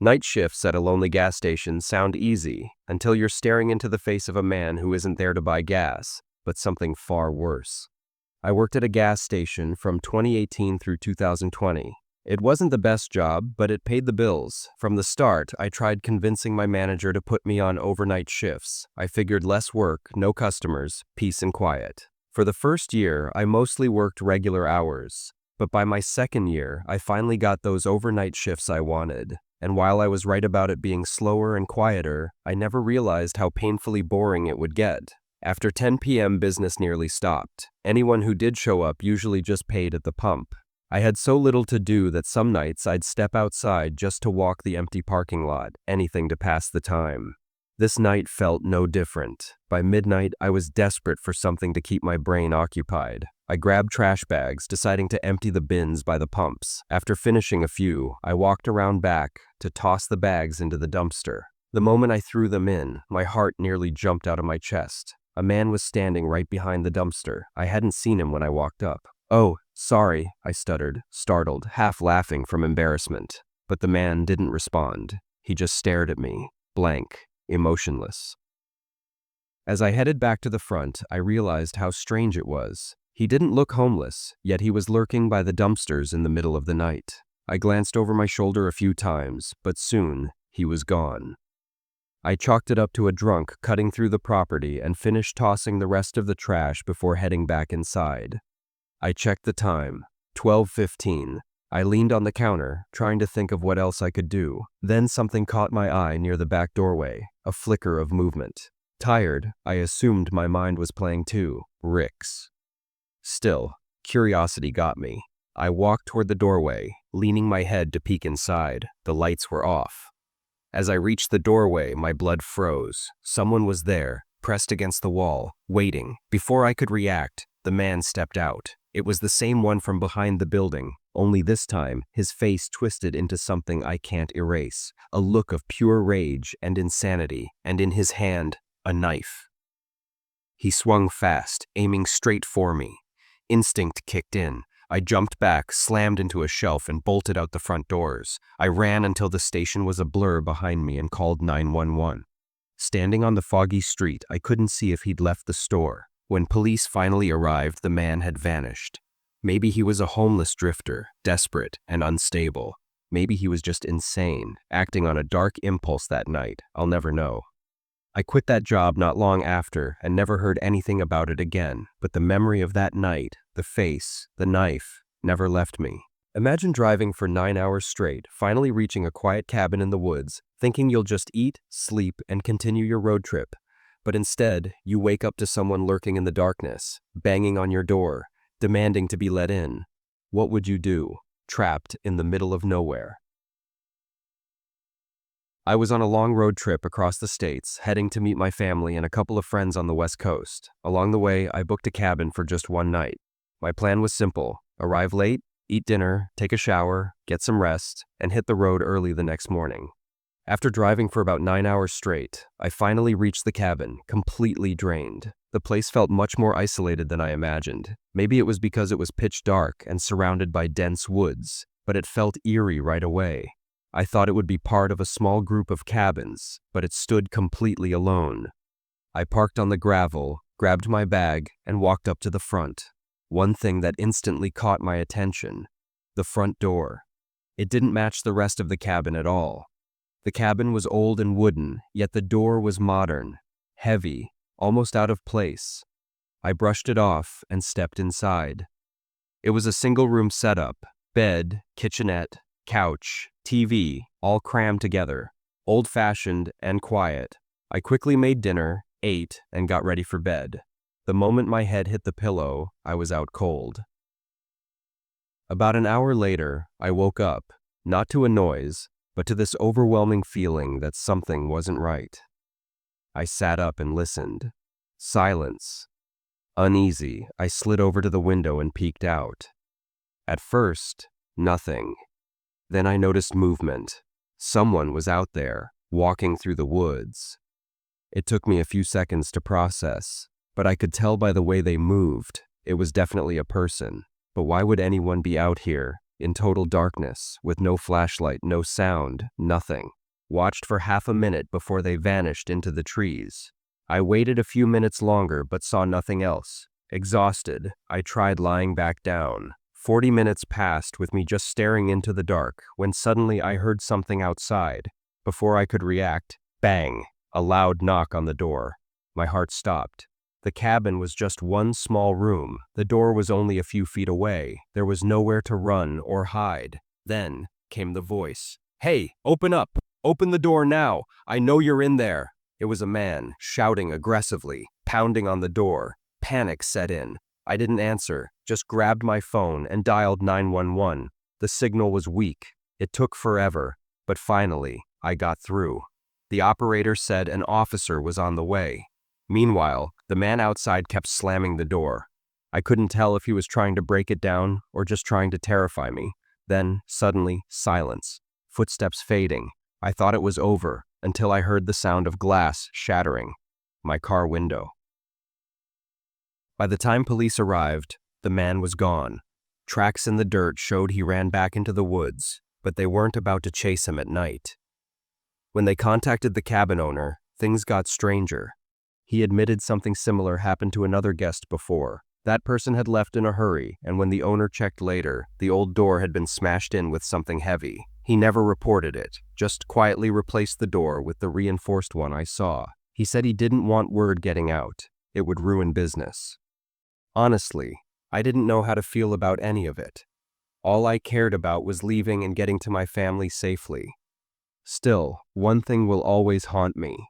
Night shifts at a lonely gas station sound easy until you're staring into the face of a man who isn't there to buy gas, but something far worse. I worked at a gas station from 2018 through 2020. It wasn't the best job, but it paid the bills. From the start, I tried convincing my manager to put me on overnight shifts. I figured less work, no customers, peace and quiet. For the first year, I mostly worked regular hours. But by my second year, I finally got those overnight shifts I wanted. And while I was right about it being slower and quieter, I never realized how painfully boring it would get. After 10 p.m., business nearly stopped. Anyone who did show up usually just paid at the pump. I had so little to do that some nights I'd step outside just to walk the empty parking lot, anything to pass the time. This night felt no different. By midnight, I was desperate for something to keep my brain occupied. I grabbed trash bags, deciding to empty the bins by the pumps. After finishing a few, I walked around back to toss the bags into the dumpster. The moment I threw them in, my heart nearly jumped out of my chest. A man was standing right behind the dumpster. I hadn't seen him when I walked up. "Oh, sorry," I stuttered, startled, half laughing from embarrassment. But the man didn't respond. He just stared at me, blank, emotionless. As I headed back to the front, I realized how strange it was. He didn't look homeless, yet he was lurking by the dumpsters in the middle of the night. I glanced over my shoulder a few times, but soon he was gone. I chalked it up to a drunk cutting through the property and finished tossing the rest of the trash before heading back inside. I checked the time, 12:15. I leaned on the counter, trying to think of what else I could do. Then something caught my eye near the back doorway, a flicker of movement. Tired, I assumed my mind was playing too. Ricks. Still, curiosity got me. I walked toward the doorway, leaning my head to peek inside. The lights were off. As I reached the doorway, my blood froze. Someone was there, pressed against the wall, waiting. Before I could react, the man stepped out. It was the same one from behind the building, only this time, his face twisted into something I can't erase. A look of pure rage and insanity, and in his hand, a knife. He swung fast, aiming straight for me. Instinct kicked in. I jumped back, slammed into a shelf, and bolted out the front doors. I ran until the station was a blur behind me and called 911. Standing on the foggy street, I couldn't see if he'd left the store. When police finally arrived, the man had vanished. Maybe he was a homeless drifter, desperate and unstable. Maybe he was just insane, acting on a dark impulse that night. I'll never know. I quit that job not long after and never heard anything about it again, but the memory of that night, the face, the knife, never left me. Imagine driving for 9 hours straight, finally reaching a quiet cabin in the woods, thinking you'll just eat, sleep, and continue your road trip. But instead, you wake up to someone lurking in the darkness, banging on your door, demanding to be let in. What would you do, trapped in the middle of nowhere? I was on a long road trip across the states, heading to meet my family and a couple of friends on the West Coast. Along the way, I booked a cabin for just one night. My plan was simple: arrive late, eat dinner, take a shower, get some rest, and hit the road early the next morning. After driving for about 9 hours straight, I finally reached the cabin, completely drained. The place felt much more isolated than I imagined. Maybe it was because it was pitch dark and surrounded by dense woods, but it felt eerie right away. I thought it would be part of a small group of cabins, but it stood completely alone. I parked on the gravel, grabbed my bag, and walked up to the front. One thing that instantly caught my attention: the front door. It didn't match the rest of the cabin at all. The cabin was old and wooden, yet the door was modern, heavy, almost out of place. I brushed it off and stepped inside. It was a single-room setup: bed, kitchenette, couch, TV, all crammed together, old-fashioned and quiet. I quickly made dinner, ate, and got ready for bed. The moment my head hit the pillow, I was out cold. About an hour later, I woke up, not to a noise, but to this overwhelming feeling that something wasn't right. I sat up and listened. Silence. Uneasy, I slid over to the window and peeked out. At first, nothing. Then I noticed movement. Someone was out there, walking through the woods. It took me a few seconds to process, but I could tell by the way they moved. It was definitely a person. But why would anyone be out here, in total darkness, with no flashlight, no sound, nothing. Watched for half a minute before they vanished into the trees. I waited a few minutes longer but saw nothing else. Exhausted, I tried lying back down. 40 minutes passed with me just staring into the dark when suddenly I heard something outside. Before I could react, bang, a loud knock on the door. My heart stopped. The cabin was just one small room. The door was only a few feet away. There was nowhere to run or hide. Then came the voice. "Hey, open up! Open the door now! I know you're in there!" It was a man, shouting aggressively, pounding on the door. Panic set in. I didn't answer, just grabbed my phone and dialed 911. The signal was weak. It took forever, but finally, I got through. The operator said an officer was on the way. Meanwhile, the man outside kept slamming the door. I couldn't tell if he was trying to break it down or just trying to terrify me. Then, suddenly, silence. Footsteps fading. I thought it was over until I heard the sound of glass shattering. My car window. By the time police arrived, the man was gone. Tracks in the dirt showed he ran back into the woods, but they weren't about to chase him at night. When they contacted the cabin owner, things got stranger. He admitted something similar happened to another guest before. That person had left in a hurry, and when the owner checked later, the old door had been smashed in with something heavy. He never reported it, just quietly replaced the door with the reinforced one I saw. He said he didn't want word getting out. It would ruin business. Honestly, I didn't know how to feel about any of it. All I cared about was leaving and getting to my family safely. Still, one thing will always haunt me.